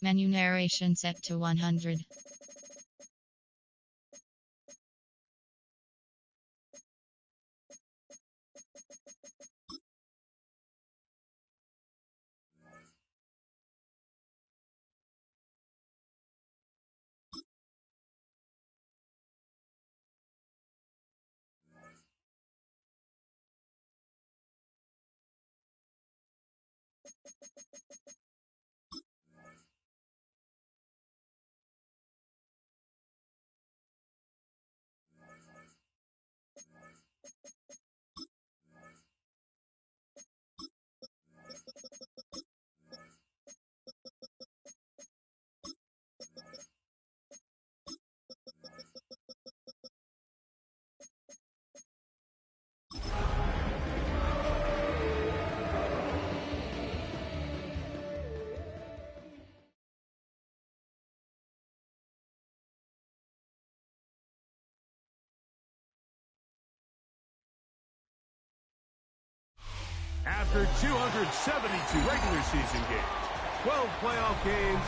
Menu narration set to 100. After 272 regular season games, 12 playoff games,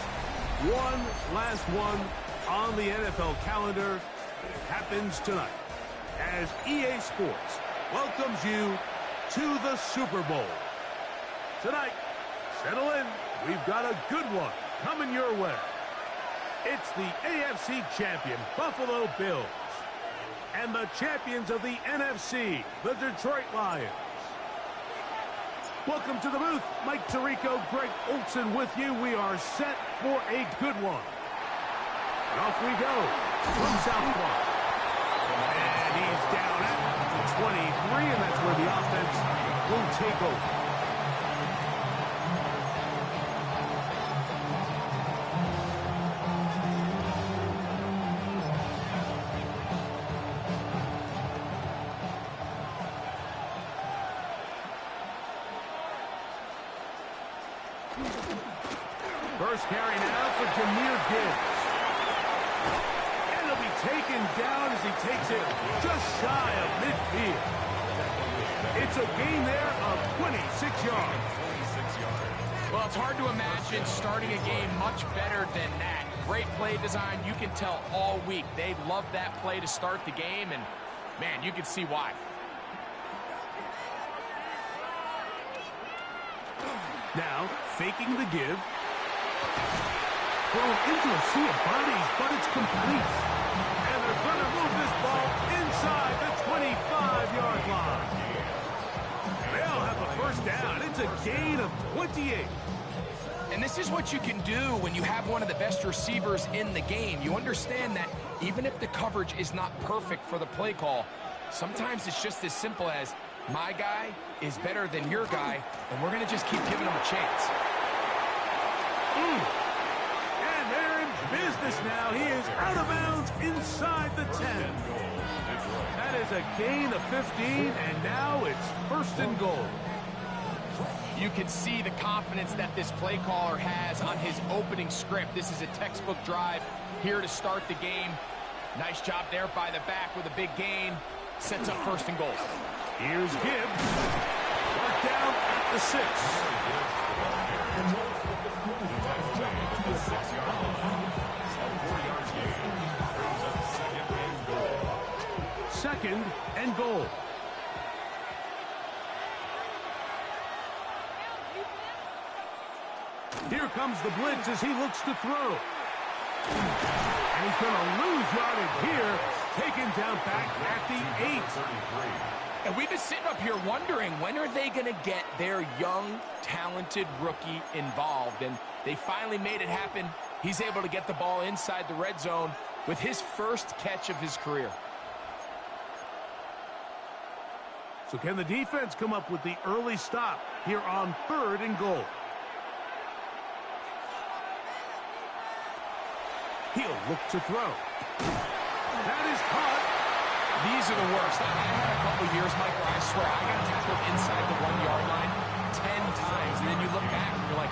one last one on the NFL calendar, and it happens tonight as EA Sports welcomes you to the Super Bowl. Tonight, settle in, we've got a good one coming your way. It's the AFC champion Buffalo Bills and the champions of the NFC, the Detroit Lions. Welcome to the booth. Mike Tirico, Greg Olsen with you. We are set for a good one. And off we go from South Florida. And he's down at the 23, and that's where the offense will take over. First carry now for Jahmyr Gibbs. And he'll be taken down as he takes it just shy of midfield. It's a gain there of 26 yards. Well, it's hard to imagine starting a game much better than that. Great play design. You can tell all week they love that play to start the game, and, man, you can see why. Now, faking the give. Thrown into a sea of bodies, but it's complete. And they're going to move this ball inside the 25-yard line. They'll have a first down. It's a gain of 28. And this is what you can do when you have one of the best receivers in the game. You understand that even if the coverage is not perfect for the play call, sometimes it's just as simple as, my guy is better than your guy, and we're going to just keep giving him a chance. And they're in business now. He is out of bounds inside the 10. That is a gain of 15, and now it's first and goal. You can see the confidence that this play caller has on his opening script. This is a textbook drive here to start the game. Nice job there by the back with a big gain. Sets up first and goal. Here's Gibbs. Brought down at the 6. Second and goal. Here comes the blitz as he looks to throw. And he's going to lose yardage here. Taken down back at the 8. And we've been sitting up here wondering, when are they going to get their young, talented rookie involved? And they finally made it happen. He's able to get the ball inside the red zone with his first catch of his career. So can the defense come up with the early stop here on third and goal? He'll look to throw. That is caught. These are the worst. I had a couple years, Mike, where I swear I got tackled inside the 1-yard line 10 times, and then you look back and you're like,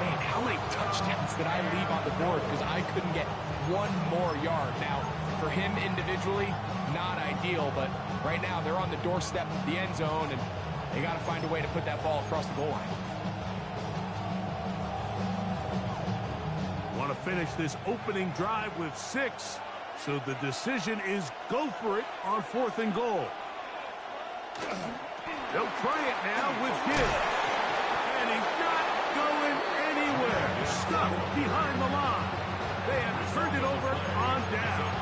man, how many touchdowns did I leave on the board because I couldn't get one more yard? Now, for him individually, not ideal, but right now they're on the doorstep of the end zone, and they got to find a way to put that ball across the goal line. finish this opening drive with 6. So the decision is go for it on 4th and goal. They'll try it now with Gibbs. And he's not going anywhere. Stuffed behind the line. They have turned it over on down.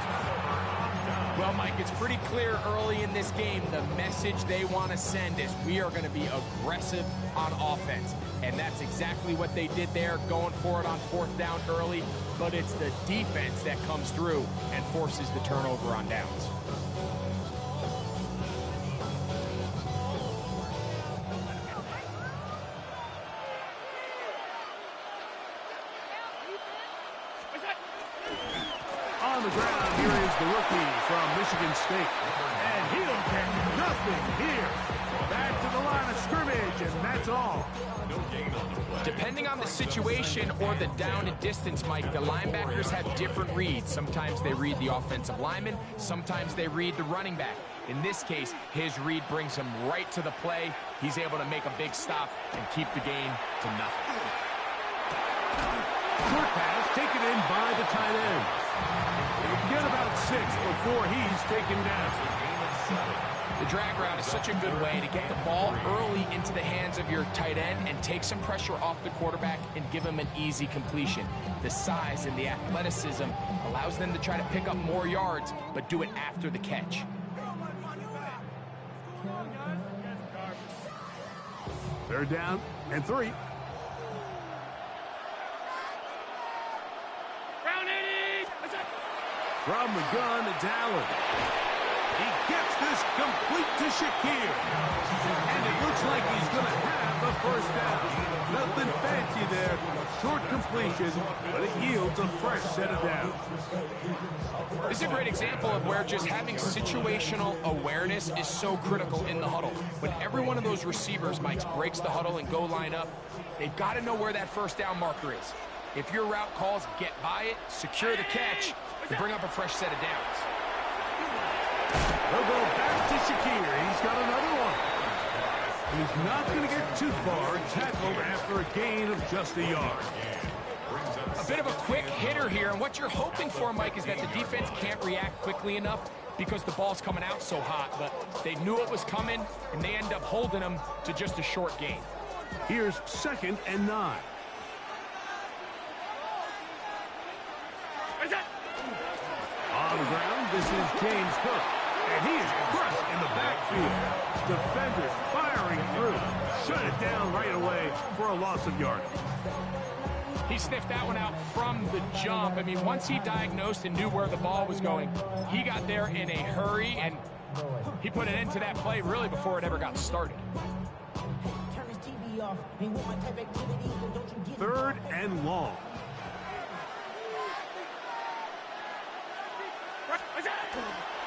Well, Mike, it's pretty clear early in this game the message they want to send is we are going to be aggressive on offense. And that's exactly what they did there, going for it on 4th down early. But it's the defense that comes through and forces the turnover on downs. On the ground, here is the rookie from Michigan State. And he'll get nothing here. Back to the line of scrimmage, and that's all. Depending on the situation or the down and distance, Mike, the linebackers have different reads. Sometimes they read the offensive lineman, sometimes they read the running back. In this case, his read brings him right to the play. He's able to make a big stop and keep the gain to nothing. Short pass taken in by the tight end. He'll get about 6 before he's taken down. The drag route is such a good way to get the ball early into the hands of your tight end and take some pressure off the quarterback and give him an easy completion. The size and the athleticism allows them to try to pick up more yards, but do it after the catch. Third down and 3. From the gun, it's Allen. He gets this complete to Shakir. And it looks like he's going to have the first down. Nothing fancy there. Short completion, but it yields a fresh set of downs. This is a great example of where just having situational awareness is so critical in the huddle. When every one of those receivers, Mike, breaks the huddle and go line up, they've got to know where that first down marker is. If your route calls, get by it, secure the catch, and bring up a fresh set of downs. They'll go back to Shakir. He's got another one. He's not going to get too far, tackled after a gain of just a yard. A bit of a quick hitter here, and what you're hoping for, Mike, is that the defense can't react quickly enough because the ball's coming out so hot, but they knew it was coming, and they end up holding them to just a short gain. Here's 2nd and 9. On the ground, this is James Cook, and he is crushed in the backfield. Defenders firing through. Shut it down right away for a loss of yardage. He sniffed that one out from the jump. I mean, once he diagnosed and knew where the ball was going, he got there in a hurry, and he put an end to that play really before it ever got started. 3rd and long.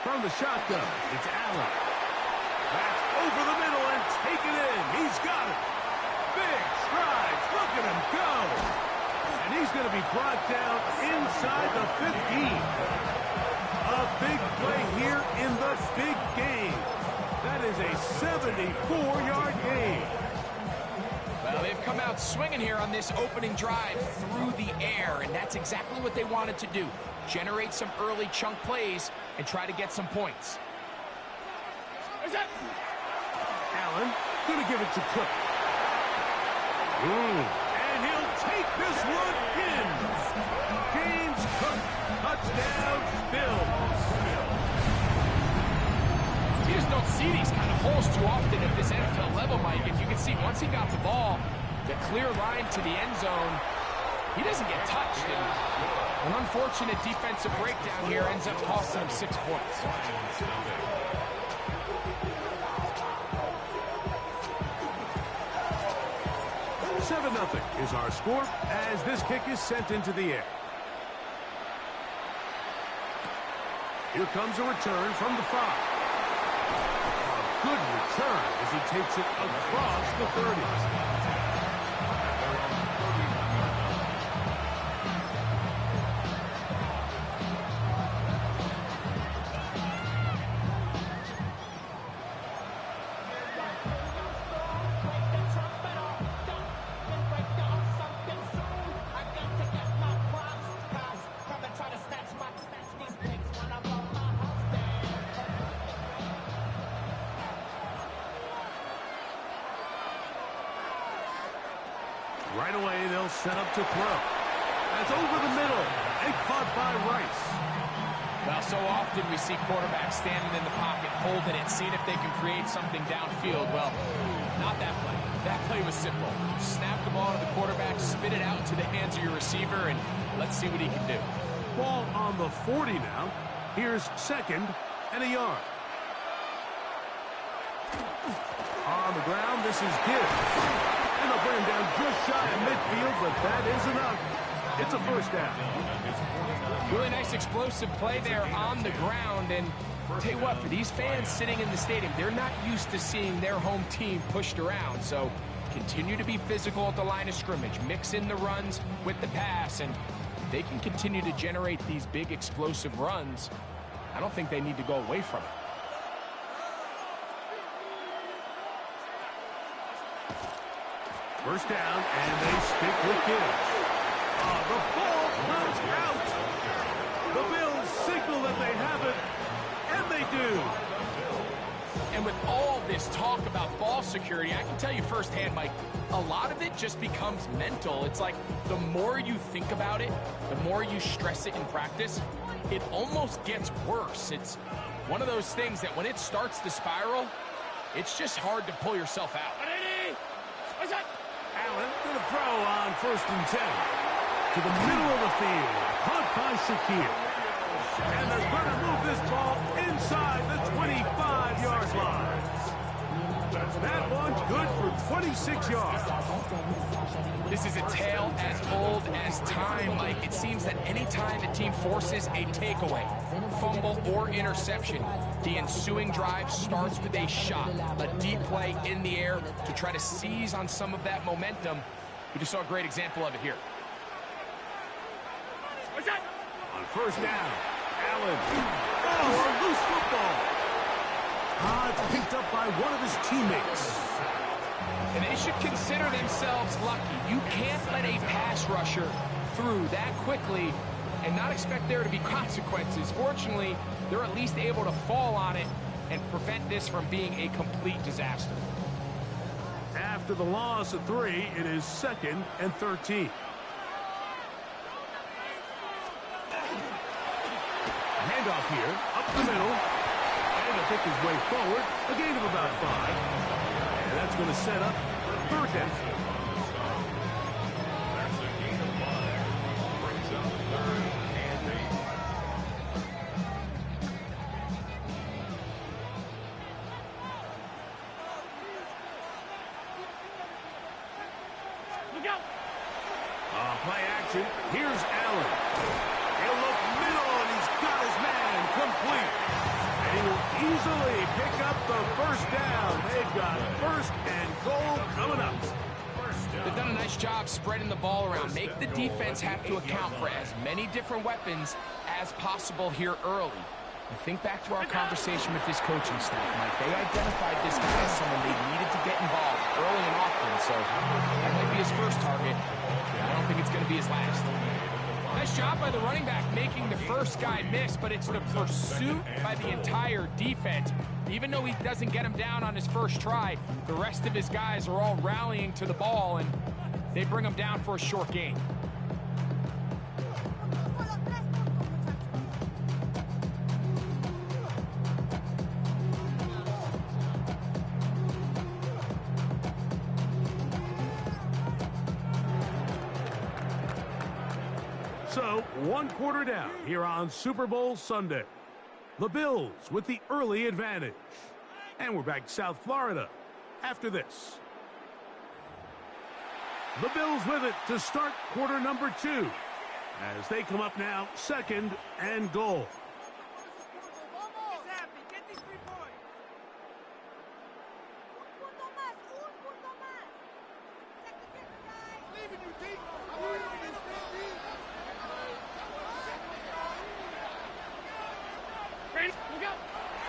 From the shotgun, it's Allen. That's over the middle and taken in. He's got it. Big strides. Look at him go. And he's going to be brought down inside the 15. A big play here in the big game. That is a 74-yard gain. Well, they've come out swinging here on this opening drive through the air, and that's exactly what they wanted to do. Generate some early chunk plays and try to get some points. Allen going to give it to Cook. And he'll take this one in. James Cook, touchdown, Bills. You just don't see these kind of holes too often at this NFL level, Mike. If you can see, once he got the ball, the clear line to the end zone, he doesn't get touched. And an unfortunate defensive breakdown here ends up costing him 6 points. Seven 0 is our score as this kick is sent into the air. Here comes a return from the 5. A good return as he takes it across the 30. Right away, they'll set up to throw. That's over the middle and caught by Rice. Well, so often we see quarterbacks standing in the pocket, holding it, seeing if they can create something downfield. Well, not that play. That play was simple. Snap the ball to the quarterback, spit it out to the hands of your receiver, and let's see what he can do. Ball on the 40 now. Here's 2nd and a yard. On the ground, this is Gibbs. And they'll bring him down just shy of midfield, but that is enough. It's a first down. Really nice explosive play there on the ground. And I'll tell you what, for these fans sitting in the stadium, they're not used to seeing their home team pushed around. So continue to be physical at the line of scrimmage. Mix in the runs with the pass, and they can continue to generate these big explosive runs. I don't think they need to go away from it. First down, and they stick with Gibbs. The ball comes out. The Bills signal that they have it, and they do. And with all this talk about ball security, I can tell you firsthand, Mike, a lot of it just becomes mental. It's like the more you think about it, the more you stress it in practice, it almost gets worse. It's one of those things that when it starts to spiral, it's just hard to pull yourself out. Allen going to throw on 1st and 10. To the middle of the field. Caught by Shakir. And they're going to move this ball inside the 25-yard line. That one good for 26 yards. This is a tale as old as time, Mike. It seems that any time the team forces a takeaway, fumble, or interception, the ensuing drive starts with a shot, a deep play in the air to try to seize on some of that momentum. We just saw a great example of it here. On 1st down, Allen. Oh, a loose football. It's picked up by one of his teammates. And they should consider themselves lucky. You can't let a pass rusher through that quickly and not expect there to be consequences. Fortunately, they're at least able to fall on it and prevent this from being a complete disaster. After the loss of 3, it is 2nd and 13. Handoff here, up the middle, and to pick his way forward, a gain of about 5. And that's going to set up 3rd down. Play action. Here's Allen. He'll look middle, and he's got his man complete. And he will easily pick up the 1st down. They've got 1st and goal coming up. They've done a nice job spreading the ball around. Make the defense have to account for as many different weapons as possible here early. And think back to our conversation with this coaching staff, Mike. They identified this guy as someone they needed to get involved early and often. So that might be his first target. I don't think it's going to be his last. Nice job by the running back making the first guy miss, but it's the pursuit by the entire defense. Even though he doesn't get him down on his first try, the rest of his guys are all rallying to the ball, and they bring him down for a short gain. So, 1 quarter down here on Super Bowl Sunday. The Bills with the early advantage. And we're back to South Florida after this. The Bills with it to start quarter number 2. As they come up now, 2nd and goal.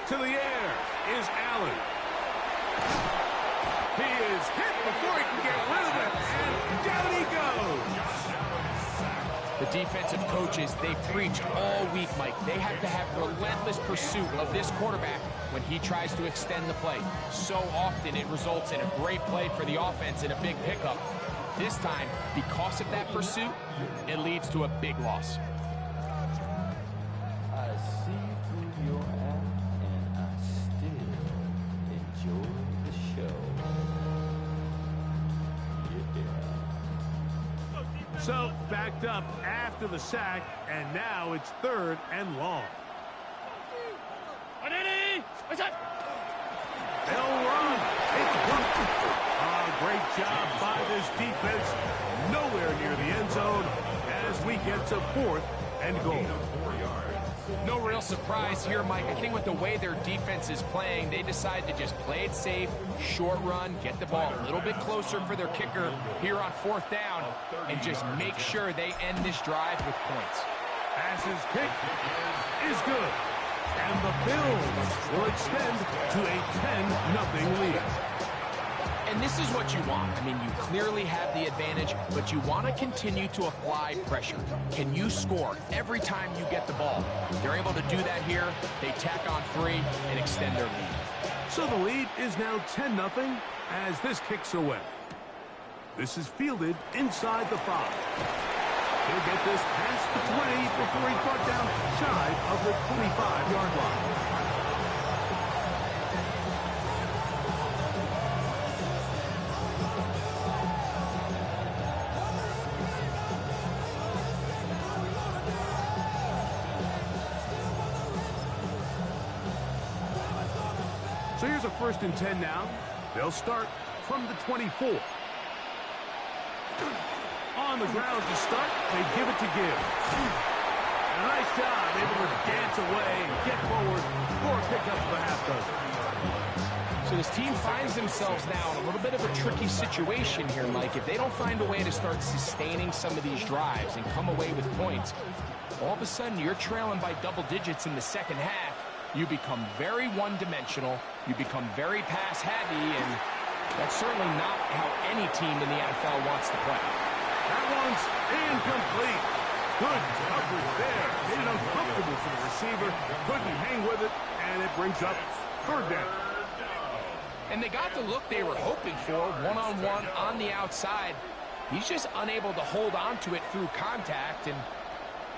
To the air is Allen. He is hit before he can get rid of it, and down he goes. The defensive coaches, they preached all week, Mike. They have to have relentless pursuit of this quarterback when he tries to extend the play. So often it results in a great play for the offense and a big pickup. This time, because of that pursuit, it leads to a big loss. I see through your act, and I still enjoy the show. Yeah. So, backed up after the sack, and now it's 3rd and long. They'll run. It's broken. Great job by this defense. Nowhere near the end zone as we get to 4th and goal. No real surprise here, Mike. I think with the way their defense is playing, they decide to just play it safe, short run, get the ball a little bit closer for their kicker here on 4th down, and just make sure they end this drive with points. Passes kick is good. And the Bills will extend to a 10-0 lead. And this is what you want. I mean, you clearly have the advantage, but you want to continue to apply pressure. Can you score every time you get the ball? They're able to do that here. They tack on 3 and extend their lead. So the lead is now 10-0 as this kicks away. This is fielded inside the 5. He'll get this past the 20 before he's brought down shy of the 25-yard line. So here's a 1st and 10 now. They'll start from the 24. On the ground to start, they give it to Gibbs. A nice job, able to dance away and get forward for a pickup of a half dozen. So this team finds themselves now in a little bit of a tricky situation here, Mike. If they don't find a way to start sustaining some of these drives and come away with points, all of a sudden you're trailing by double digits in the second half. You become very one-dimensional, you become very pass-heavy, and that's certainly not how any team in the NFL wants to play. That one's incomplete. Good coverage there. Made it uncomfortable for the receiver. Couldn't hang with it, and it brings up 3rd down. And they got the look they were hoping for, one-on-one on the outside. He's just unable to hold on to it through contact, and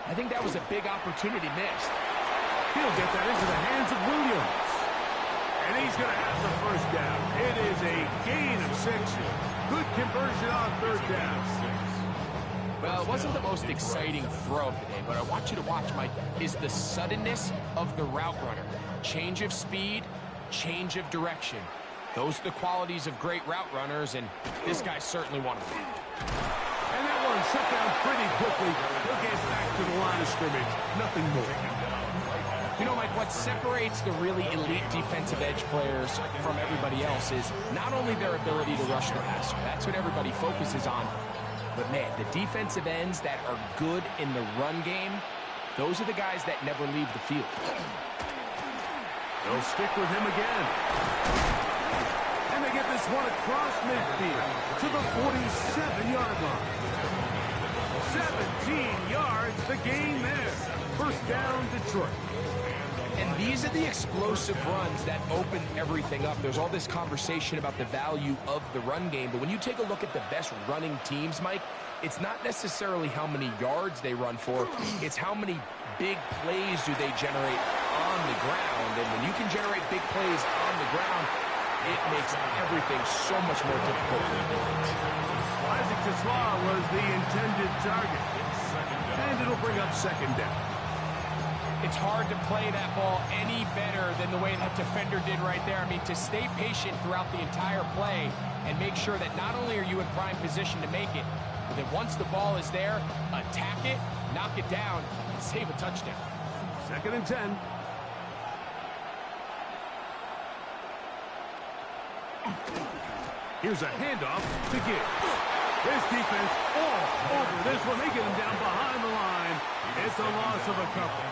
I think that was a big opportunity missed. He'll get that into the hands of Williams. And he's going to have the 1st down. It is a gain of 6. Good conversion on 3rd down. Well, it wasn't the most exciting throw of the day, but I want you to watch, Mike, is the suddenness of the route runner. Change of speed, change of direction. Those are the qualities of great route runners, and this guy's certainly one of them. And that one shut down pretty quickly. He'll get back to the line of scrimmage. Nothing more. You know, Mike, what separates the really elite defensive edge players from everybody else is not only their ability to rush the passer. That's what everybody focuses on. But, man, the defensive ends that are good in the run game, those are the guys that never leave the field. They'll stick with him again. And they get this one across midfield to the 47-yard line. 17 yards, the gain there. 1st down, Detroit. And these are the explosive runs that open everything up. There's all this conversation about the value of the run game, but when you take a look at the best running teams, Mike, it's not necessarily how many yards they run for, it's how many big plays do they generate on the ground. And when you can generate big plays on the ground, it makes everything so much more difficult for the defense. Isaac Tesla was the intended target. And it'll bring up 2nd down. It's hard to play that ball any better than the way that defender did right there. I mean, to stay patient throughout the entire play and make sure that not only are you in prime position to make it, but that once the ball is there, attack it, knock it down, and save a touchdown. 2nd and 10. Here's a handoff to Gibbs. This defense all over this one. They get him down behind the line. It's a loss of a couple.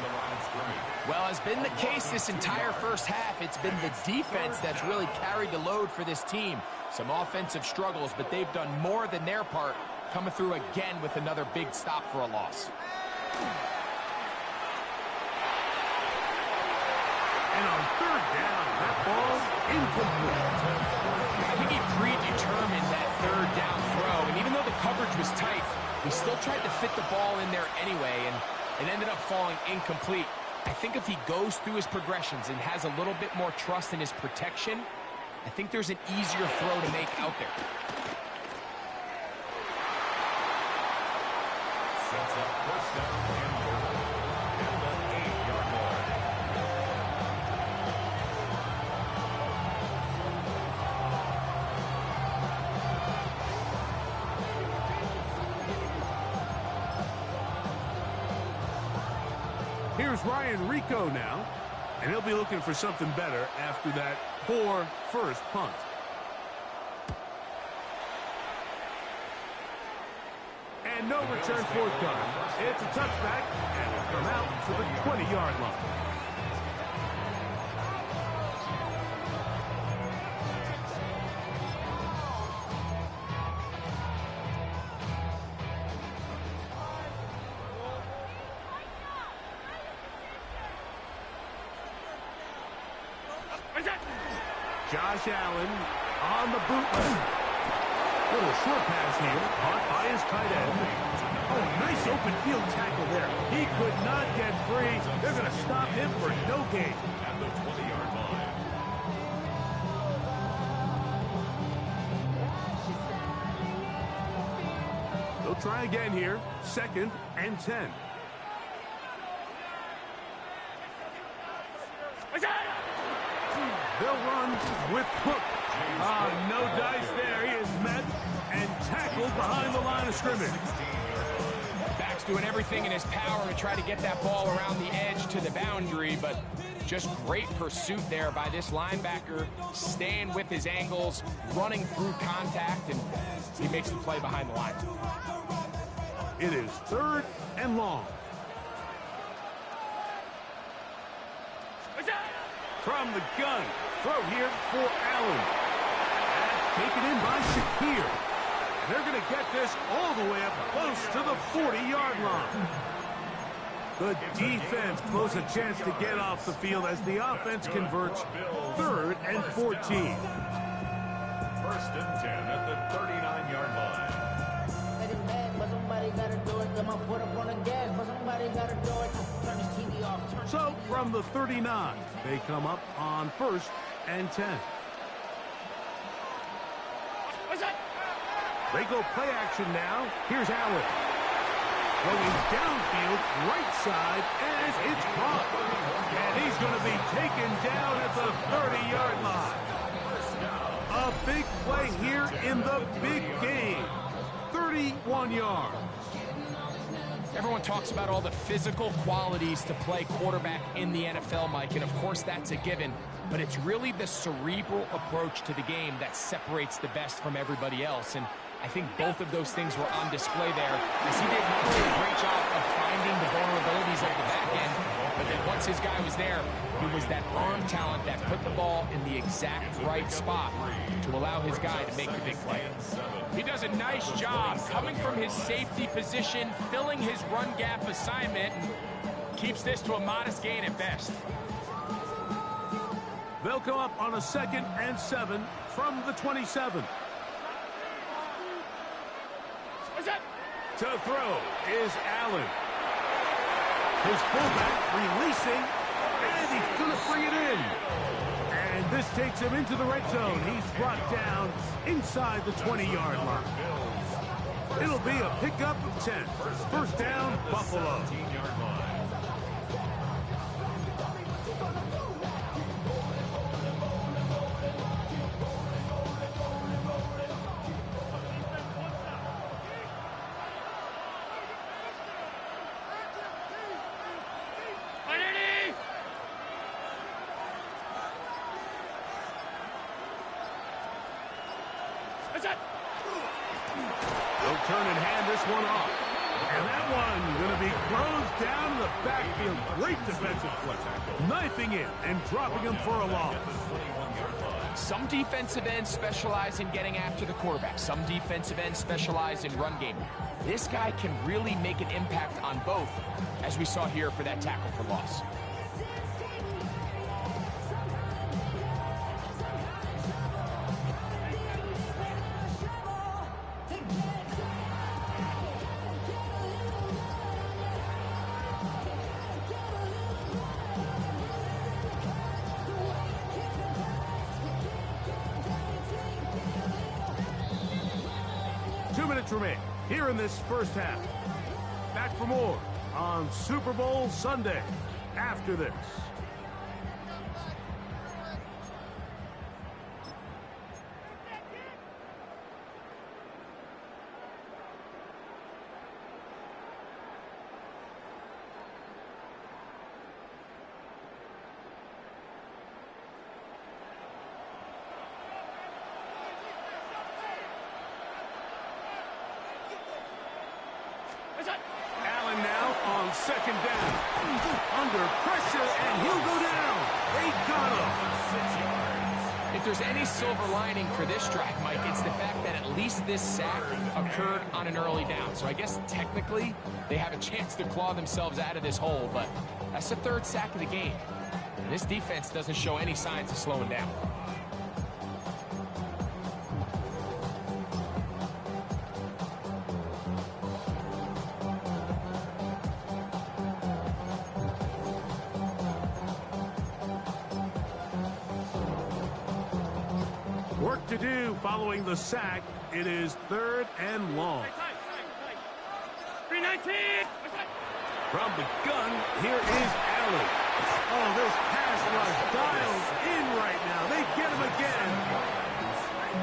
Well, has been the case this entire first half. It's been the defense that's really carried the load for this team. Some offensive struggles, but they've done more than their part, coming through again with another big stop for a loss. And on 3rd down, that ball's incomplete. I think he predetermined that third down throw, and even though the coverage was tight, he still tried to fit the ball in there anyway, and it ended up falling incomplete. I think if he goes through his progressions and has a little bit more trust in his protection, I think there's an easier throw to make out there. Sets up first down and goal at the 8-yard line. Here's Ryan Rico now, and he'll be looking for something better after that poor first punt. And no return forthcoming. It's a touchback, and it'll come out to the 20-yard line. Josh Allen on the bootleg. Little short pass here, caught by his tight end. Oh, nice open field tackle there. He could not get free. They're going to stop him for no gain. At the 20-yard line. They'll try again here. 2nd and 10. They'll run with Cook. No dice there. He is met and tackled behind the line of scrimmage. Back's doing everything in his power to try to get that ball around the edge to the boundary, but just great pursuit there by this linebacker, staying with his angles, running through contact, and he makes the play behind the line. It is 3rd and long. From the gun, throw here for Allen. That's taken in by Shakir. They're going to get this all the way up close to the 40-yard line. The defense blows a chance to get off the field as the offense converts 3rd and 14. 1st and 10 at the 39-yard line. So from the 39, they come up on 1st and 10. They go play action now. Here's Allen. Going downfield, right side, as it's caught. And he's going to be taken down at the 30-yard line. A big play here in the big game. 31 yards. Everyone talks about all the physical qualities to play quarterback in the NFL, Mike, and of course that's a given, but it's really the cerebral approach to the game that separates the best from everybody else, and I think both of those things were on display there, as he did not only a great job of finding the vulnerabilities of the back end, but then once his guy was there, it was that arm talent that put the ball in the exact right spot to allow his guy to make the big play. He does a nice job coming from his safety position, filling his run gap assignment, and keeps this to a modest gain at best. They'll come up on a 2nd and 7 from the 27. To throw is Allen. His fullback releasing, and he's going to bring it in. And this takes him into the red zone. He's brought down inside the 20-yard line. It'll be a pickup of 10. 1st down, Buffalo. They'll turn and hand this one off. And that one going to be closed down in the backfield. Great defensive play. Knifing in and dropping him for a loss. Some defensive ends specialize in getting after the quarterback. Some defensive ends specialize in run game. This guy can really make an impact on both, as we saw here for that tackle for loss. minutes remain here in this first half. Back for more on Super Bowl Sunday after this. Allen now on second down. Under pressure, and he'll go down. They got him. If there's any silver lining for this drive, Mike, it's the fact that at least this sack occurred on an early down. So I guess technically they have a chance to claw themselves out of this hole, but that's the third sack of the game. And this defense doesn't show any signs of slowing down. Work to do following the sack. It is 3rd and long. 319. From the gun, here is Allen. Oh, this pass rush dials in right now. They get him again.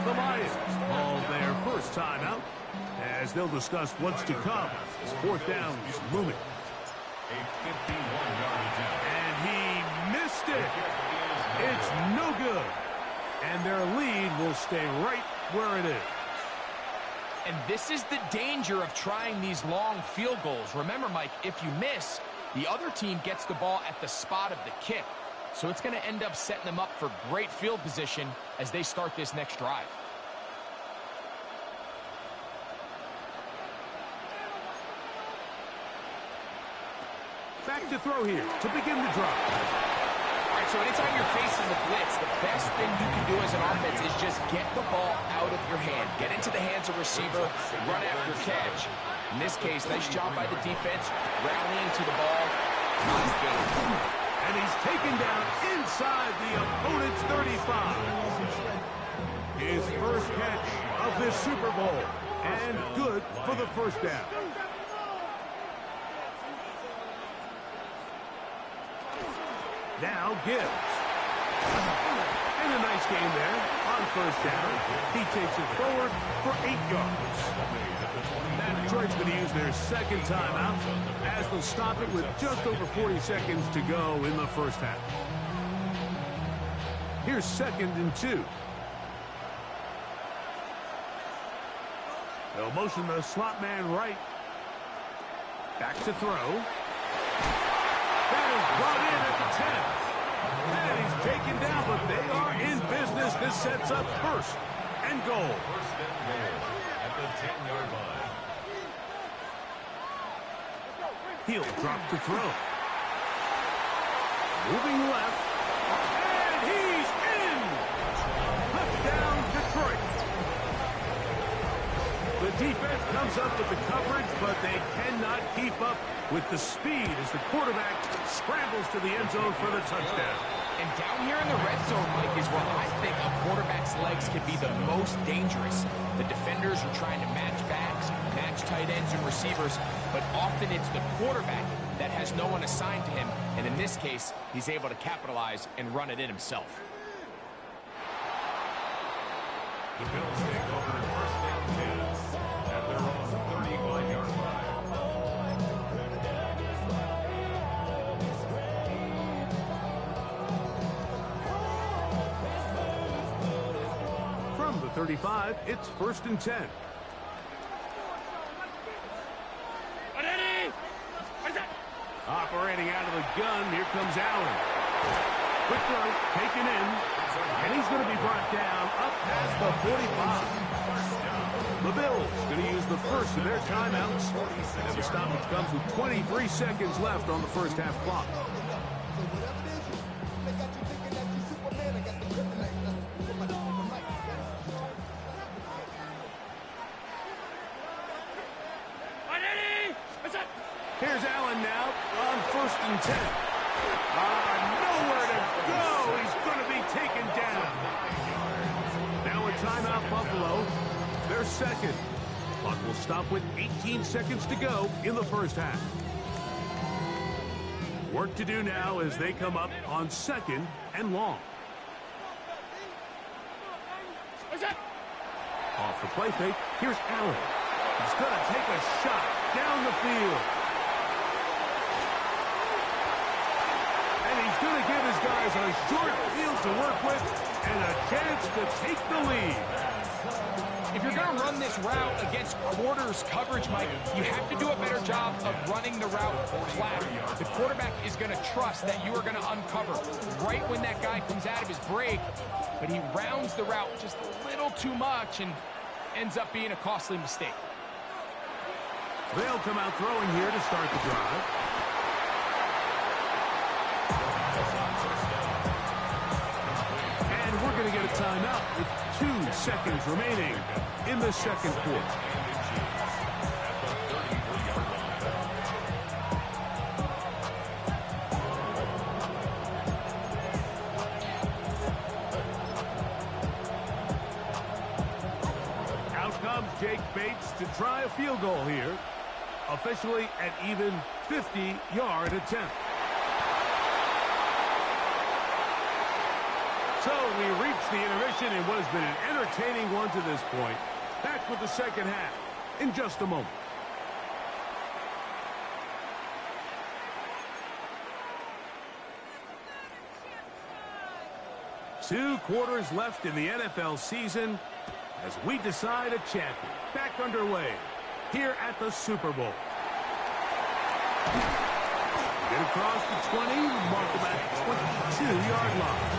The Lions call their first timeout as they'll discuss what's to come. His 4th down is looming. A 51-yard attempt. And he missed it. It's no good. And their lead will stay right where it is. And this is the danger of trying these long field goals. Remember, Mike, if you miss, the other team gets the ball at the spot of the kick. So it's going to end up setting them up for great field position as they start this next drive. Back to throw here to begin the drive. All right, so anytime you're facing the blitz, the best thing you can do as an offense is just get the ball out of your hand. Get into the hands of receiver, run after catch. In this case, nice job by the defense, rallying to the ball. Nice game. And he's taken down inside the opponent's 35. His first catch of this Super Bowl. And good for the first down. Now Gibbs. And a nice game there on first down. He takes it forward for 8 yards. Now Detroit's going to use their second timeout as they'll stop it with just over 40 seconds to go in the first half. Here's 2nd and 2. They'll motion the slot man right. Back to throw. That is brought in at the 10. And he's taken down, but they are in business. This sets up 1st and goal. 1st and goal at the 10-yard line. He'll drop to throw. Moving left. And he's in! Touchdown, Detroit. The defense comes up with the coverage, but they cannot keep up with the speed as the quarterback scrambles to the end zone for the touchdown. And down here in the red zone, Mike, is where I think a quarterback's legs can be the most dangerous. The defenders are trying to match backs, match tight ends and receivers, but often it's the quarterback that has no one assigned to him, and in this case, he's able to capitalize and run it in himself. The Bills take over 1st and 10 at their own 35-yard line. From the 35, it's 1st and 10. Operating out of the gun, here comes Allen. Quick throw, taken in, and he's going to be brought down up past the 45. The Bills going to use the first of their timeouts, and the stoppage comes with 23 seconds left on the first half clock. Here's Allen now on 1st and 10. Nowhere to go. He's going to be taken down. Now a timeout, Buffalo. They're second. Clock will stop with 18 seconds to go in the first half. Work to do now as they come up on 2nd and long. Off the play fake, here's Allen. He's going to take a shot down the field. And he's going to give his guys a short field to work with and a chance to take the lead. If you're going to run this route against quarters coverage, Mike, you have to do a better job of running the route flat. The quarterback is going to trust that you are going to uncover right when that guy comes out of his break, but he rounds the route just a little too much and ends up being a costly mistake. They'll come out throwing here to start the drive. And we're going to get a timeout with 2 seconds remaining in the second quarter. Out comes Jake Bates to try a field goal here. Officially an even 50-yard attempt. So we reach the intermission in what has been an entertaining one to this point. Back with the second half in just a moment. Two quarters left in the NFL season as we decide a champion. Back underway here at the Super Bowl. Get across the 20, mark them at 22-yard line.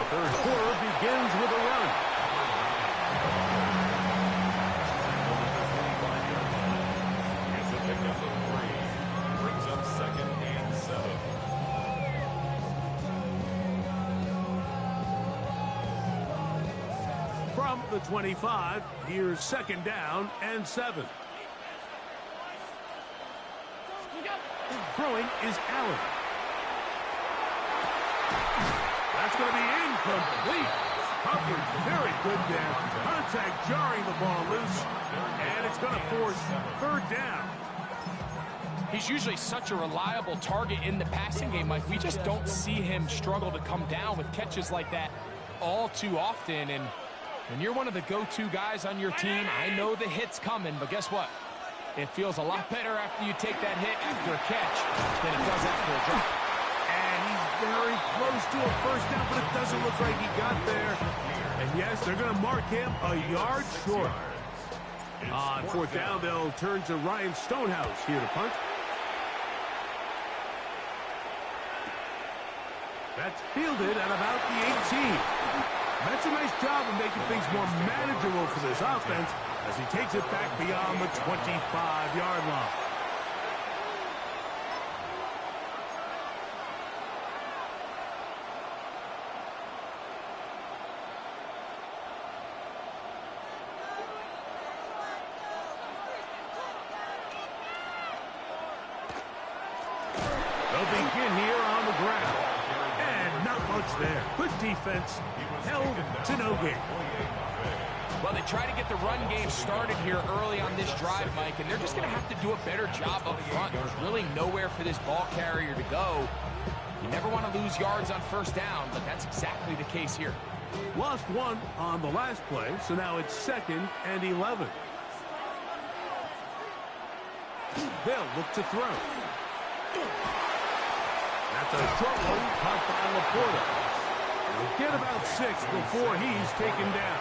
Third quarter begins with a run. Gets a pickup of 3. Brings up 2nd and 7. From the 25, here's 2nd down and 7. Throwing is Allen. That's going to be incomplete. Coverage very good there. Contact jarring the ball loose. And it's going to force 3rd down. He's usually such a reliable target in the passing game, Mike. We just don't see him struggle to come down with catches like that all too often. And when you're one of the go-to guys on your team, I know the hit's coming, but guess what? It feels a lot better after you take that hit after a catch than it does after a drop. And he's very close to a first down, but it doesn't look like he got there. And yes, they're going to mark him a yard short. On 4th down, they'll turn to Ryan Stonehouse here to punt. That's fielded at about the 18. That's a nice job of making things more manageable for this offense as he takes it back beyond the 25-yard line. They'll begin here on the ground. And not much there. Good defense. Held to no gain. Well, they try to get the run game started here early on this drive, Mike, and they're just going to have to do a better job up front. There's really nowhere for this ball carrier to go. You never want to lose yards on 1st down, but that's exactly the case here. Lost 1 on the last play, so now it's 2nd and 11. They'll look to throw. That's a short one caught by Laporta. He'll get about 6 before he's taken down.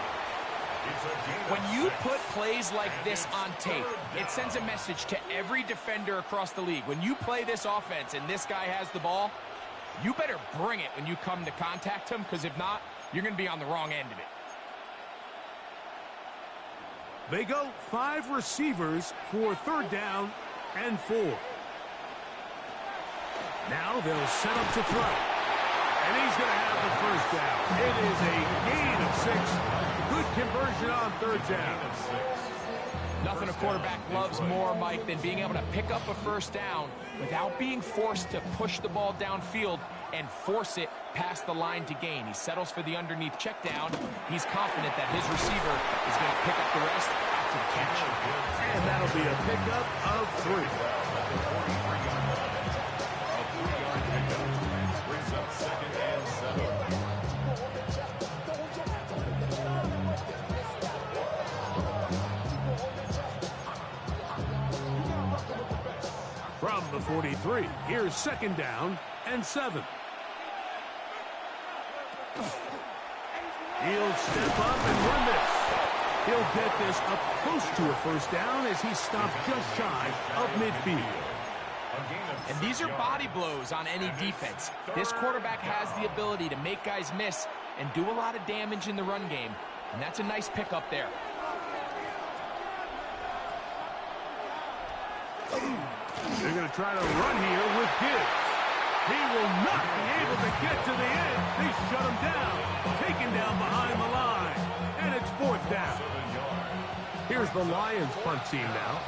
When you put plays like this on tape, it sends a message to every defender across the league. When you play this offense and this guy has the ball, you better bring it when you come to contact him, because if not, you're going to be on the wrong end of it. They go 5 receivers for 3rd down and 4. Now they'll set up to throw. And he's going to have the 1st down. It is a gain of 6. Good conversion on 3rd down. Nothing a quarterback loves more, Mike, than being able to pick up a 1st down without being forced to push the ball downfield and force it past the line to gain. He settles for the underneath check down. He's confident that his receiver is going to pick up the rest after the catch. And that'll be a pickup of 3. Brings up 2nd and 7. From the 43, here's 2nd down and 7. He'll step up and run this. He'll get this up close to a 1st down as he stopped just shy of midfield. And these are body blows on any defense. This quarterback has the ability to make guys miss and do a lot of damage in the run game. And that's a nice pickup there. They're going to try to run here with Gibbs. He will not be able to get to the end. They shut him down. Taken down behind the line. And it's 4th down. Here's the Lions punt team now.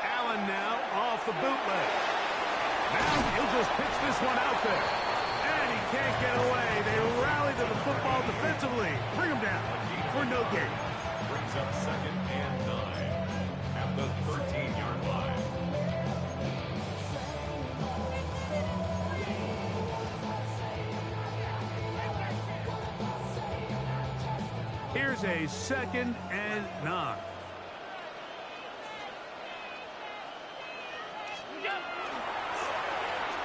Allen now off the bootleg. Now he'll just pitch this one out there. And he can't get away. They rally to the football defensively. Bring him down for no gain. Brings up 2nd and 9 at the 13-yard line. Here's a 2nd and 9.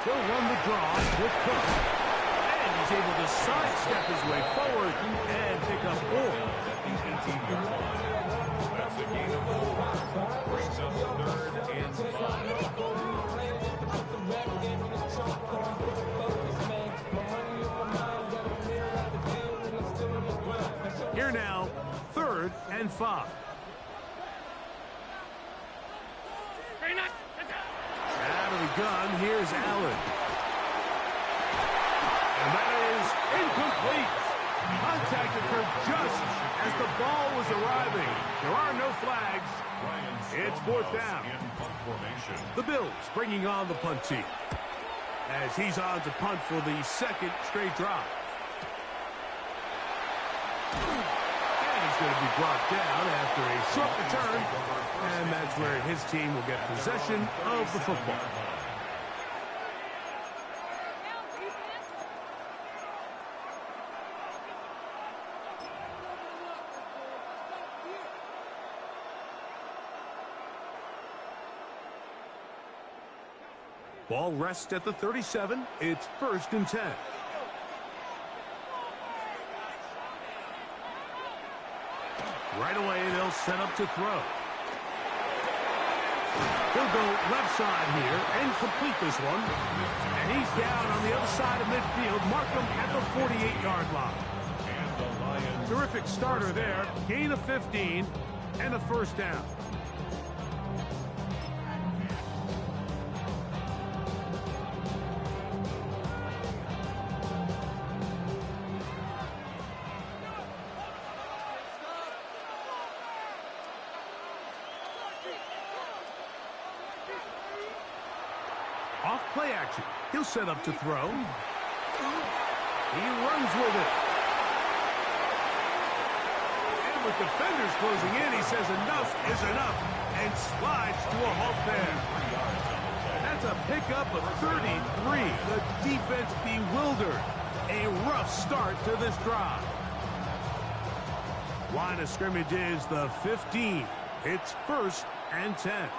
He'll run the draw with Cook. And he's able to sidestep his way forward and pick up 4. That's a gain of 4. Brings up 3rd and 5. Here now, 3rd and 5. Out of the gun, here's Allen. And that is incomplete. Contact occurred just as the ball was arriving. There are no flags. It's 4th down. The Bills bringing on the punt team as he's on to punt for the 2nd straight drive. And he's going to be brought down after a short return, and that's where his team will get possession of the football. Ball rests at the 37. It's 1st and 10. Right away, they'll set up to throw. He'll go left side here and complete this one. And he's down on the other side of midfield. Mark him at the 48-yard line. Terrific starter there. Gain of 15 and a 1st down. Off play action. He'll set up to throw. He runs with it. And with defenders closing in, he says enough is enough and slides to a halt there. That's a pickup of 33. The defense bewildered. A rough start to this drive. Line of scrimmage is the 15. It's 1st and 10.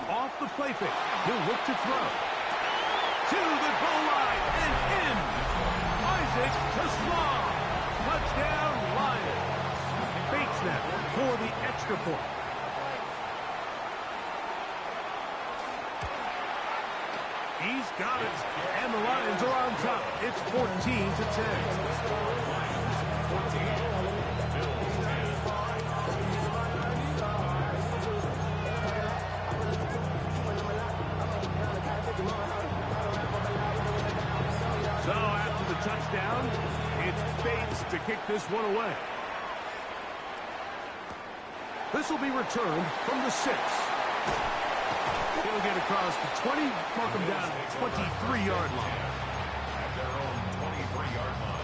Off the play fake. He'll look to throw. To the goal line and in. Isaac TeSlaa. Touchdown, Lions. Fake snap for the extra point. He's got it. And the Lions are on top. It's 14-10. So after the touchdown, it's Bates to kick this one away. This will be returned from the 6. He'll get across the 20, mark him down at the 23-yard line. At their own 23-yard line.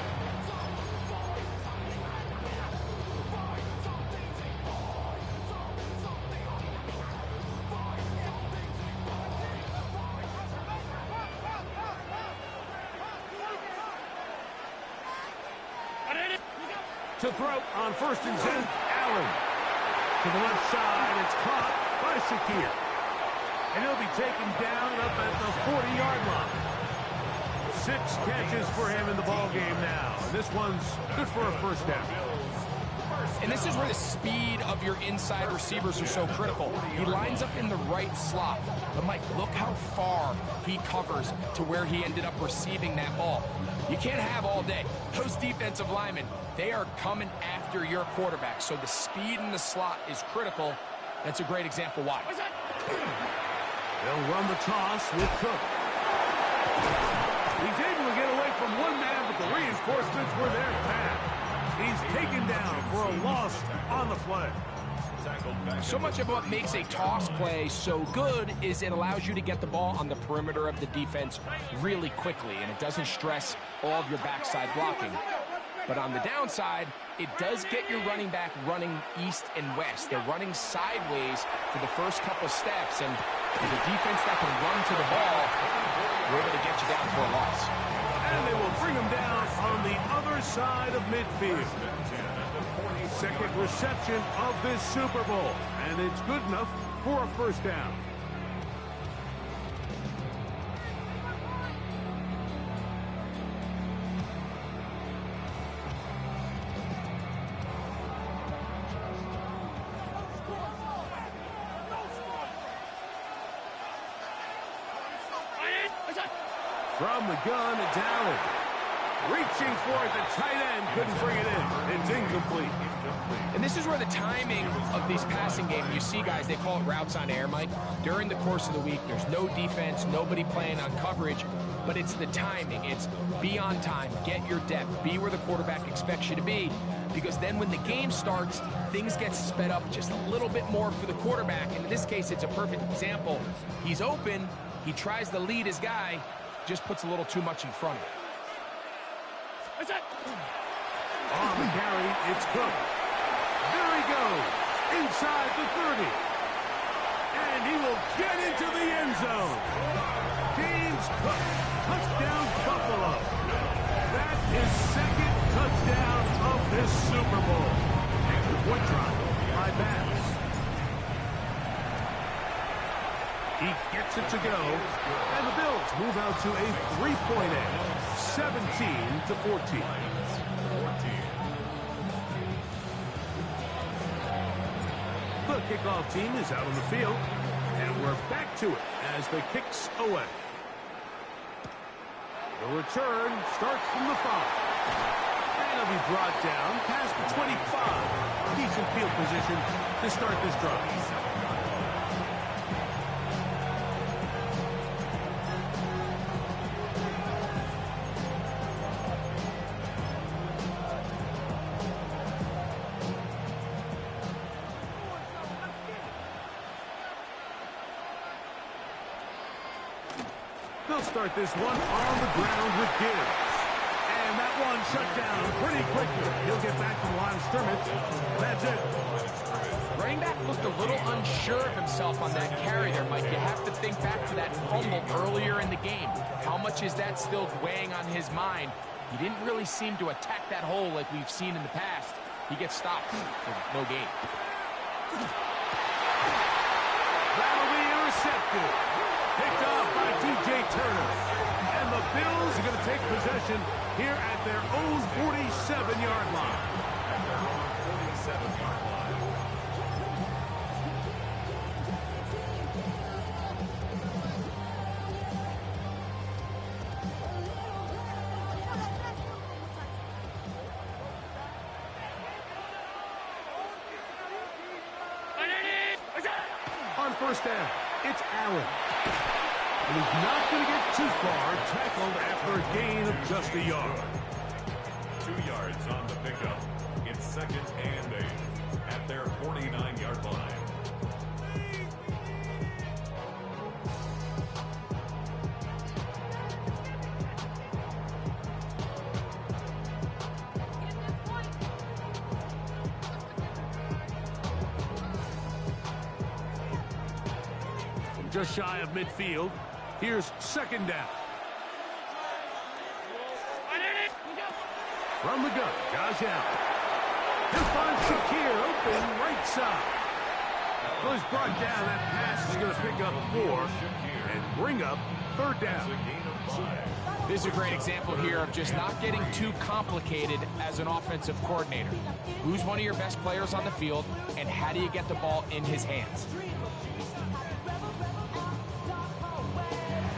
To throw on 1st and 10, Allen. To the left side, it's caught by Shakir. And he'll be taken down up at the 40-yard line. 6 catches for him in the ballgame now. This one's good for a 1st down. And this is where the speed of your inside receivers are so critical. He lines up in the right slot. But, Mike, look how far he covers to where he ended up receiving that ball. You can't have all day. Those defensive linemen, they are coming after your quarterback. So the speed in the slot is critical. That's a great example why. They'll run the toss with Cook. He's able to get away from one man, but the reinforcements were there fast. He's taken down for a loss on the play. So much of what makes a toss play so good is it allows you to get the ball on the perimeter of the defense really quickly, and it doesn't stress all of your backside blocking. But on the downside, it does get your running back running east and west. They're running sideways for the first couple steps, and with a defense that can run to the ball, we're able to get you down for a loss. And they will bring him down on the other side of midfield. 2nd reception of this Super Bowl, and it's good enough for a 1st down. From the gun, it's Allen. Reaching for it, the tight end couldn't bring it in. It's incomplete. And this is where the timing of these passing games, you see guys, they call it routes on air, Mike. During the course of the week, there's no defense, nobody playing on coverage, but it's the timing. It's be on time, get your depth, be where the quarterback expects you to be, because then when the game starts, things get sped up just a little bit more for the quarterback. And in this case, it's a perfect example. He's open, he tries to lead his guy, just puts a little too much in front of it. On the carry, it's Cook. There he goes, inside the 30. And he will get into the end zone. James Cook, touchdown Buffalo. That is 2nd touchdown of this Super Bowl. Extra point try by Bass. He gets it to go, and the Bills move out to a 3-point edge, 17-14. The kickoff team is out on the field, and we're back to it as the kicks away. The return starts from the 5. And it'll be brought down past the 25. Decent field position to start this drive. They'll start this one on the ground with Gibbs. And that one shut down pretty quickly. He'll get back to the line of scrimmage. That's it. Running back looked a little unsure of himself on that carry there, Mike. You have to think back to that fumble earlier in the game. How much is that still weighing on his mind? He didn't really seem to attack that hole like we've seen in the past. he gets stopped for no gain. That'll be intercepted. Picked off by DJ Turner. And the Bills are going to take possession here at their own 47-yard line. At their own 47-yard line. On first down, it's Allen. And he's not going to get too far, tackled after a gain of just a yard. 2 yards on the pickup. It's 2nd and 8 at their 49-yard line. Just shy of midfield. Here's 2nd down. From the gun, Josh Allen. He'll find Shakir open right side. Well, he's brought down. That pass is going to pick up 4 and bring up 3rd down. This is a great example here of just not getting too complicated as an offensive coordinator. Who's one of your best players on the field, and how do you get the ball in his hands?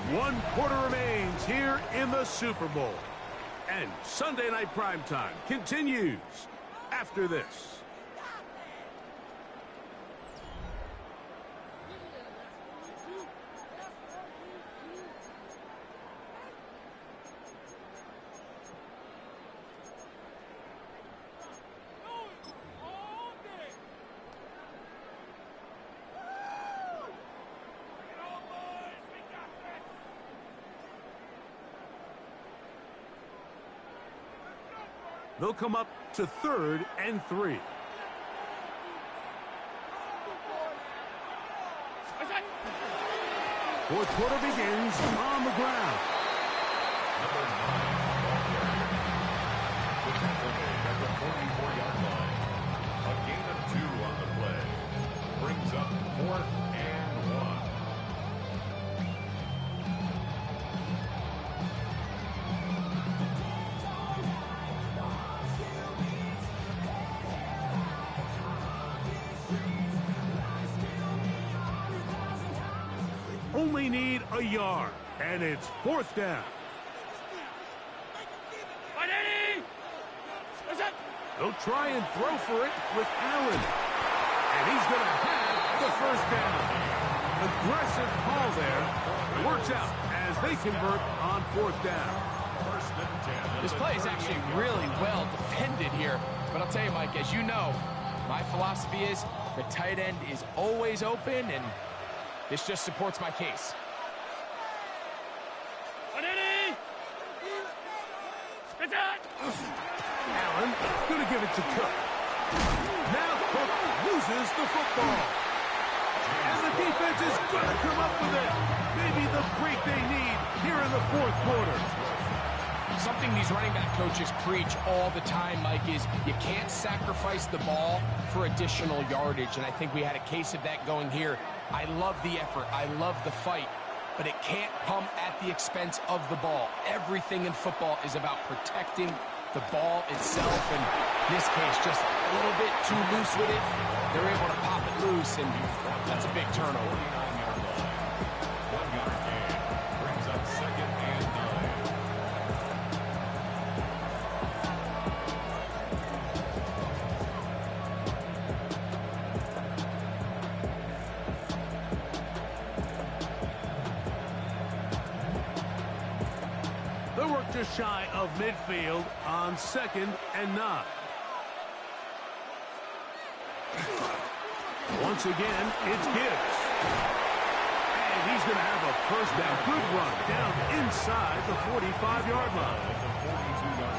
1 quarter remains here in the Super Bowl. And Sunday Night Primetime continues after this. They'll come up to 3rd and 3. Fourth quarter begins on the ground. Number 9, the tackle made at the 44-yard line. A gain of 2 on the play. Brings up 4th and 1. Only need a yard, and it's 4th down. They'll try and throw for it with Allen. And he's going to have the 1st down. Aggressive call there. Works out as they convert on 4th down. 1st and 10. This play is actually really well defended here. But I'll tell you, Mike, as you know, my philosophy is the tight end is always open, and this just supports my case. Allen going to give it to Cook. Now Cook loses the football. And the defense is going to come up with it. Maybe the break they need here in the 4th quarter. Something these running back coaches preach all the time, Mike, is you can't sacrifice the ball for additional yardage. And I think we had a case of that going here. I love the effort. I love the fight. But it can't come at the expense of the ball. Everything in football is about protecting the ball itself. And in this case, just a little bit too loose with it. They're able to pop it loose, and that's a big turnover. 49-yard line. 1-yard gain. Brings up 2nd and 9. They'll work just shy of midfield on 2nd and 9. Once again, it's Gibbs. And he's going to have a 1st down. Good run down inside the 45-yard line.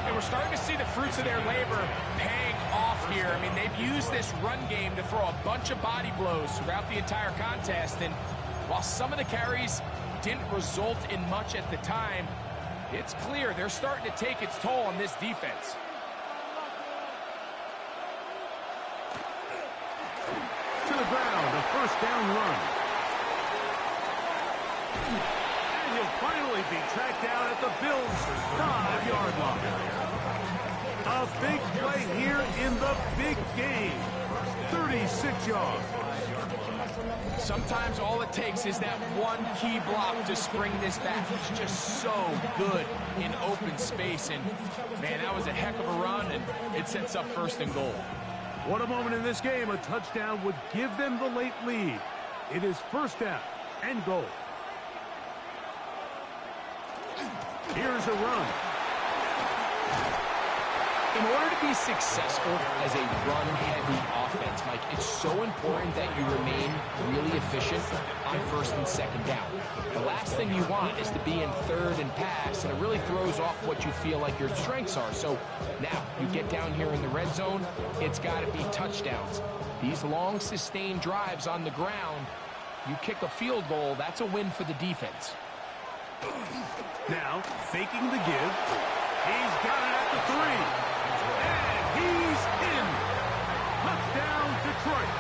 And we're starting to see the fruits of their labor paying off here. I mean, they've used this run game to throw a bunch of body blows throughout the entire contest. And while some of the carries didn't result in much at the time, it's clear they're starting to take its toll on this defense. the ground, a first down run. And he'll finally be tracked down at the Bills' 5-yard line. A big play here in the big game. 36 yards. Sometimes all it takes is that one key block to spring this back. He's just so good in open space. And, man, that was a heck of a run, and it sets up first and goal. What a moment in this game. A touchdown would give them the late lead. It is first down and goal. Here's a run. In order to be successful as a run-heavy offense, Mike, it's so important that you remain really efficient on first and second down. The last thing you want is to be in third and pass, and it really throws off what you feel like your strengths are. So now you get down here in the red zone, it's got to be touchdowns. These long, sustained drives on the ground, you kick a field goal, that's a win for the defense. Now, faking the give. He's got it at the 3. And he's in. Touchdown, Detroit.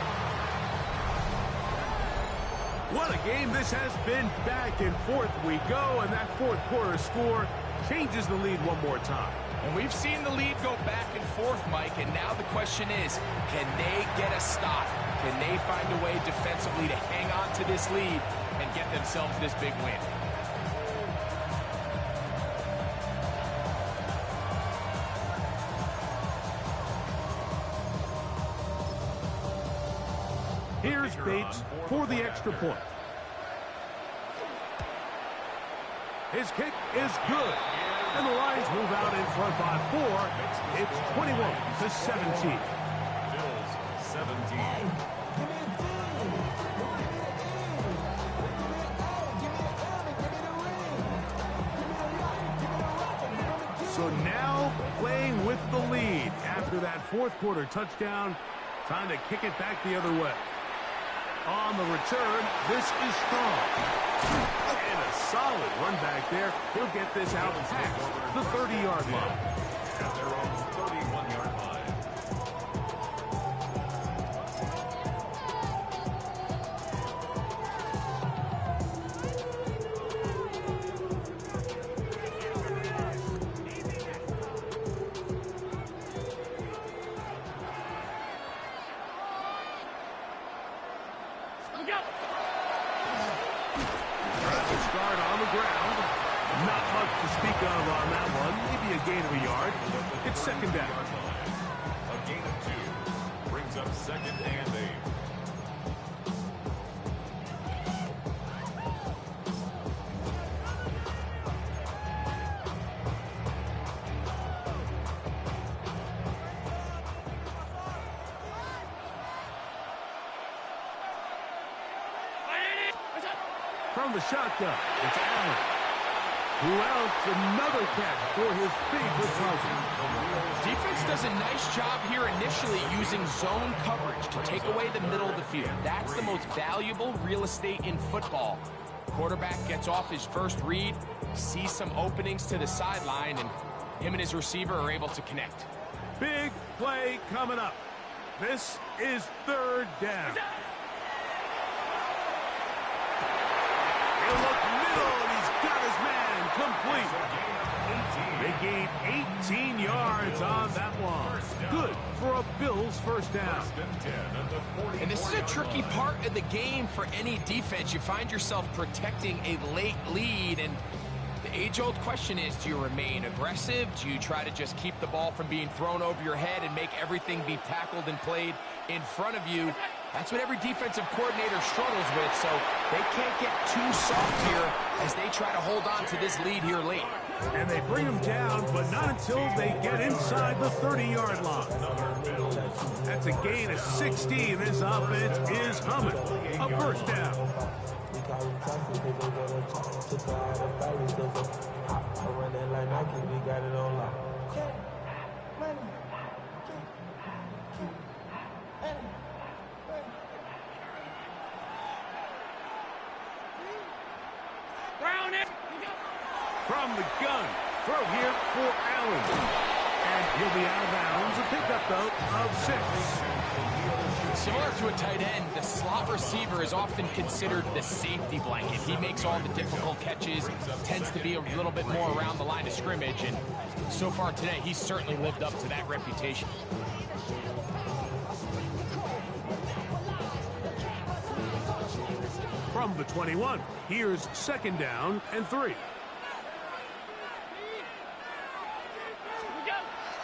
What a game this has been. Back and forth we go, and that fourth quarter score changes the lead one more time. And we've seen the lead go back and forth, Mike, and now the question is, can they get a stop? Can they find a way defensively to hang on to this lead and get themselves this big win? Here's Bates for the extra point. His kick is good. And the Lions move out in front by 4. It's 21-17. Bills 17. So now playing with the lead after that fourth quarter touchdown. Time to kick it back the other way. On the return, this is strong. And a solid run back there. He'll get this out past the 30-yard line. At their own 31-yard line. Start on the ground. Not much to speak of on that one. Maybe a gain of a yard. It's second down. A gain of 2 brings up second and 8. From the shotgun, it's Allen. Who else? Another catch for his favorite target. Defense does a nice job here initially using zone coverage to take away the middle of the field. That's the most valuable real estate in football. Quarterback gets off his first read, sees some openings to the sideline, and him and his receiver are able to connect. Big play coming up. This is third down. He'll look middle, and he's got his man complete. They gain 18 yards on that one. Good for a Bills first down. And this is a tricky part of the game for any defense. You find yourself protecting a late lead, and the age-old question is, do you remain aggressive? Do you try to just keep the ball from being thrown over your head and make everything be tackled and played in front of you? That's what every defensive coordinator struggles with, so they can't get too soft here as they try to hold on to this lead here late. And they bring him down, but not until they get inside the 30-yard line. That's a gain of 16. This offense is humming. A first down. From the gun, throw here for Allen. And he'll be out of bounds. A pickup, though, of 6. Similar to a tight end, the slot receiver is often considered the safety blanket. He makes all the difficult catches, tends to be a little bit more around the line of scrimmage, and so far today, he's certainly lived up to that reputation. From the 21, here's second down and 3.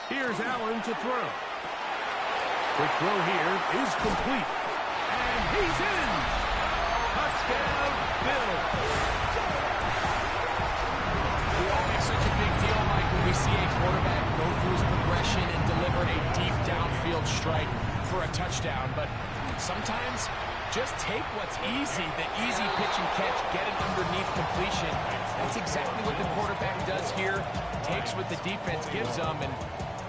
Here's Allen to throw. Quick throw here is complete. And he's in! Touchdown, Bills! We all make such a big deal, Mike, when we see a quarterback go through his progression and deliver a deep downfield strike for a touchdown. But sometimes, just take what's easy, the easy pitch and catch, get it underneath completion. That's exactly what the quarterback does here. Takes what the defense gives them, and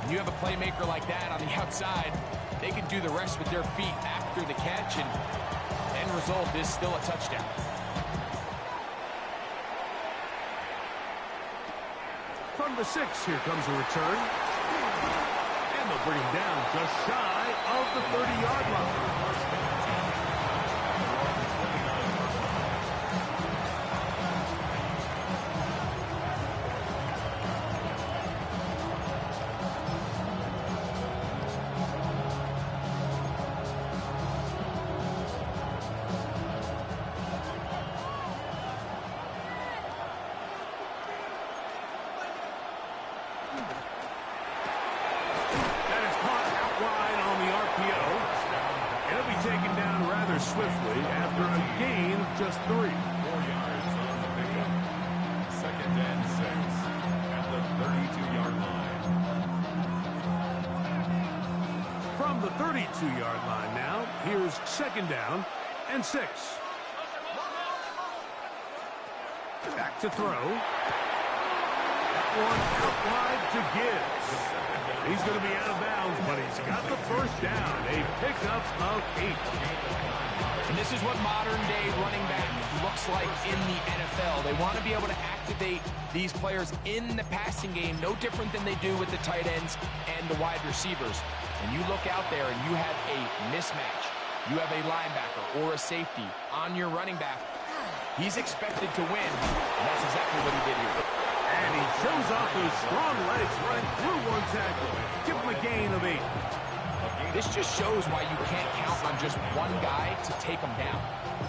you have a playmaker like that on the outside, they can do the rest with their feet after the catch, and end result is still a touchdown. From the 6, here comes a return. And they'll bring him down just shy of the 30-yard line. Swiftly after a gain of just 3. 4 yards on the pickup. Second and 6 at the 32-yard line. From the 32-yard line now, here's second down and 6. Back to throw. That one out wide to Gibbs. He's going to be out of bounds, but he's got the first down. A pickup of 8. And this is what modern-day running back looks like in the NFL. They want to be able to activate these players in the passing game, no different than they do with the tight ends and the wide receivers. And you look out there and you have a mismatch. You have a linebacker or a safety on your running back. He's expected to win, and that's exactly what he did here. And he shows off those strong legs running through one tackle. Give him a gain of 8. This just shows why you can't count on just one guy to take him down.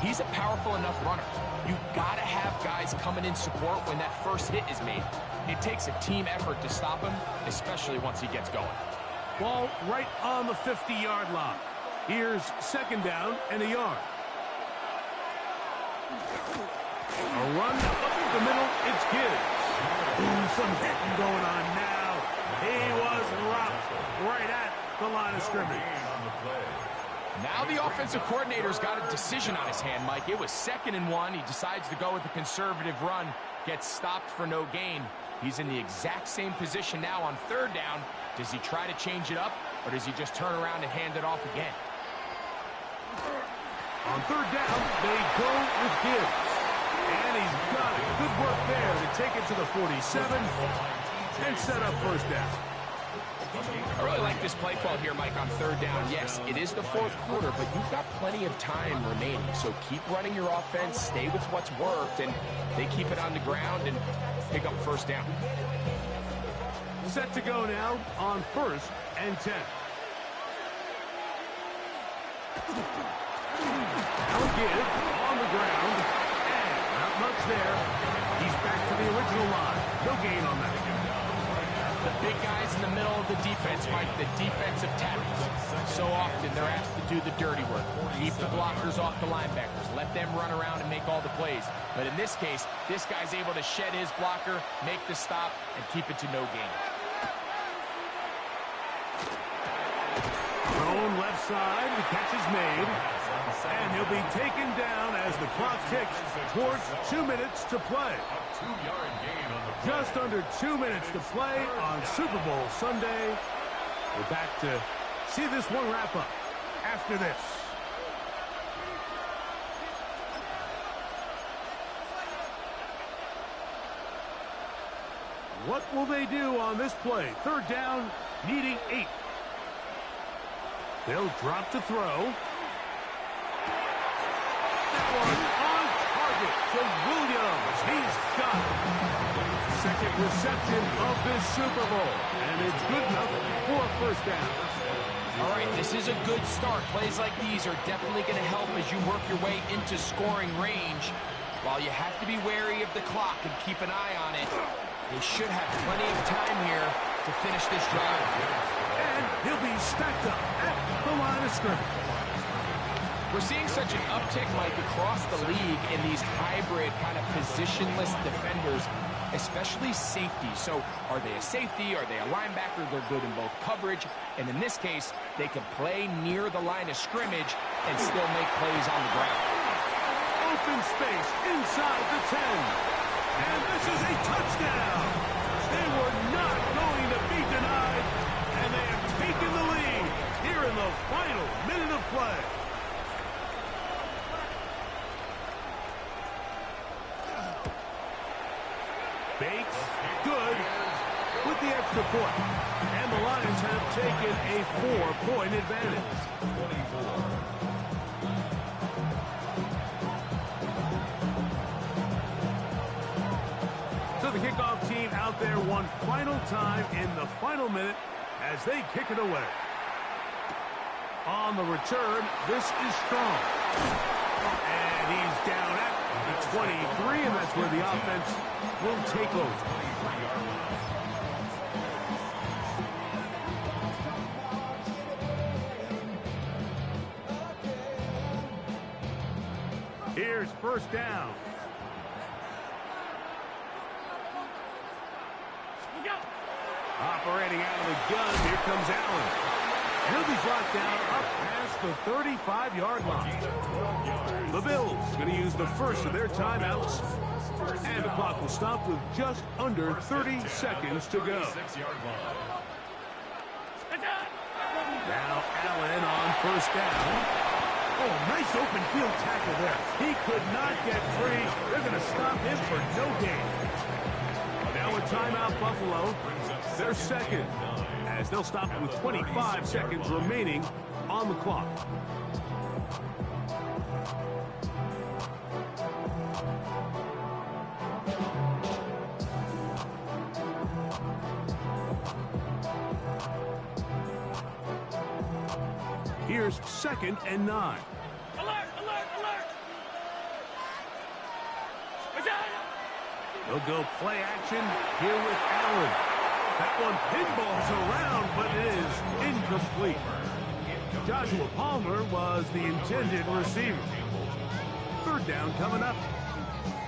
He's a powerful enough runner. You've got to have guys coming in support when that first hit is made. It takes a team effort to stop him, especially once he gets going. Ball right on the 50-yard line. Here's second down and a yard. A run up the middle, it's Gibbs. Ooh, some hitting going on now. He was rocked right at the line of scrimmage. Now the offensive coordinator's got a decision on his hand, Mike. It was 2nd and 1. He decides to go with a conservative run, gets stopped for no gain. He's in the exact same position now on 3rd down. Does he try to change it up, or does he just turn around and hand it off again? On 3rd down, they go with Gibbs. And he's got it. Good work there to take it to the 47 and set up first down. I really like this play call here, Mike, on 3rd down. Yes, it is the 4th quarter, but you've got plenty of time remaining. So keep running your offense, stay with what's worked, and they keep it on the ground and pick up first down. Set to go now on 1st and 10. Now Gibbs on the ground, and not much there. He's back to the original line. No gain on that. The big guys in the middle of the defense, Mike, the defensive tackles. So often they're asked to do the dirty work. Keep the blockers off the linebackers. Let them run around and make all the plays. But in this case, this guy's able to shed his blocker, make the stop, and keep it to no gain. Thrown left side, the catch is made. And he'll be taken down as the clock ticks towards 2 minutes to play. A 2-yard gain on the play. Just under 2 minutes to play on Super Bowl Sunday. We're back to see this one wrap up after this. What will they do on this play? 3rd down, needing 8. They'll drop to throw. That one on target to Williams. He's got it. Second reception of this Super Bowl, and it's good enough for a first down. All right, this is a good start. Plays like these are definitely going to help as you work your way into scoring range. While you have to be wary of the clock and keep an eye on it, they should have plenty of time here to finish this drive. And he'll be stacked up at the line of scrimmage. We're seeing such an uptick, Mike, across the league in these hybrid kind of positionless defenders, especially safety. So are they a safety? Are they a linebacker? They're good in both coverage. And in this case, they can play near the line of scrimmage and still make plays on the ground. Open space inside the 10. And this is a touchdown. They were not going to be denied, and they have taken the lead here in the final minute of play. Bates, good, with the extra point. And the Lions have taken a 4-point advantage. 24. So the kickoff team out there one final time in the final minute as they kick it away. On the return, this is Strong. And he's down at the 23, and that's where the offense will take over. Here's first down. Operating out of the gun, here comes Allen. And he'll be brought down up past the 35-yard line. The Bills going to use the first of their timeouts. And the clock will stop with just under 30 seconds to go. Now Allen on first down. Oh, nice open field tackle there. He could not get free. They're going to stop him for no gain. Now a timeout, Buffalo. Their second, as they'll stop it with 25 seconds remaining on the clock. Here's 2nd and 9. Alert, alert, alert! They'll go play action here with Allen. That one pinballs around, but it is incomplete. Joshua Palmer was the intended receiver. Third down coming up.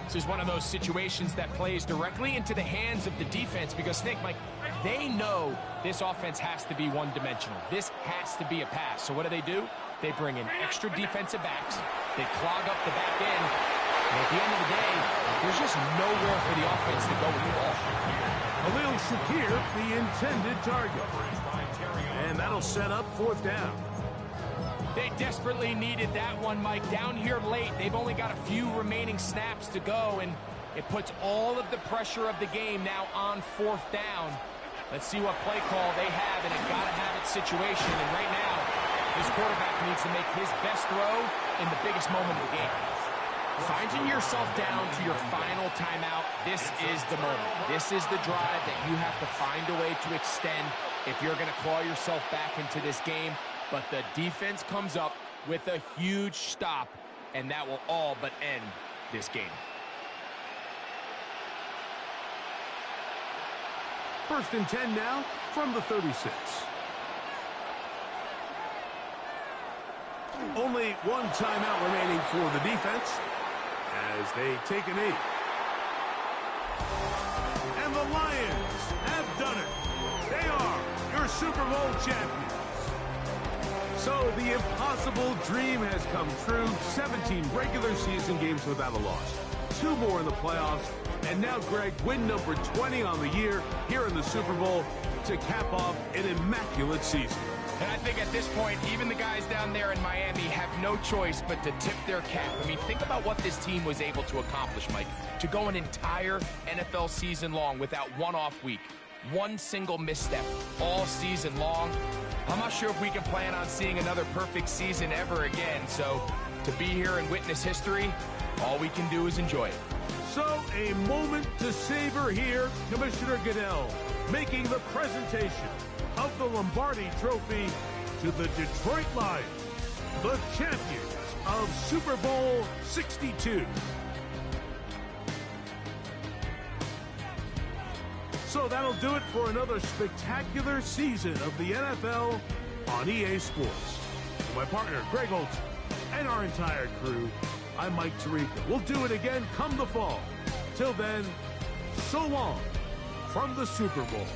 This is one of those situations that plays directly into the hands of the defense because, think, Mike, they know this offense has to be one-dimensional. This has to be a pass. So what do? They bring in extra defensive backs. They clog up the back end. And at the end of the day, there's just nowhere for the offense to go with the ball. Khalil Shakir, the intended target. And that'll set up 4th down. They desperately needed that one, Mike. Down here late, they've only got a few remaining snaps to go, and it puts all of the pressure of the game now on 4th down. Let's see what play call they have in a gotta-have-it situation. And right now, this quarterback needs to make his best throw in the biggest moment of the game. Finding yourself down to your final timeout, this is the moment. This is the drive that you have to find a way to extend if you're going to claw yourself back into this game. But the defense comes up with a huge stop, and that will all but end this game. 1st and 10 now from the 36. Only one timeout remaining for the defense as they take a knee. And the Lions have done it. They are your Super Bowl champions. So the impossible dream has come true. 17 regular season games without a loss. 2 more in the playoffs. And now, Greg, win number 20 on the year here in the Super Bowl to cap off an immaculate season. And I think at this point, even the guys down there in Miami have no choice but to tip their cap. I mean, think about what this team was able to accomplish, Mike. To go an entire NFL season long without one off week. one single misstep all season long. I'm not sure if we can plan on seeing another perfect season ever again, so to be here and witness history, all we can do is enjoy it. So, a moment to savor here. Commissioner Goodell making the presentation of the Lombardi Trophy to the Detroit Lions, the champions of Super Bowl 62. So that'll do it for another spectacular season of the NFL on EA Sports. For my partner, Greg Olson, and our entire crew, I'm Mike Tirico. We'll do it again come the fall. Till then, so long from the Super Bowl.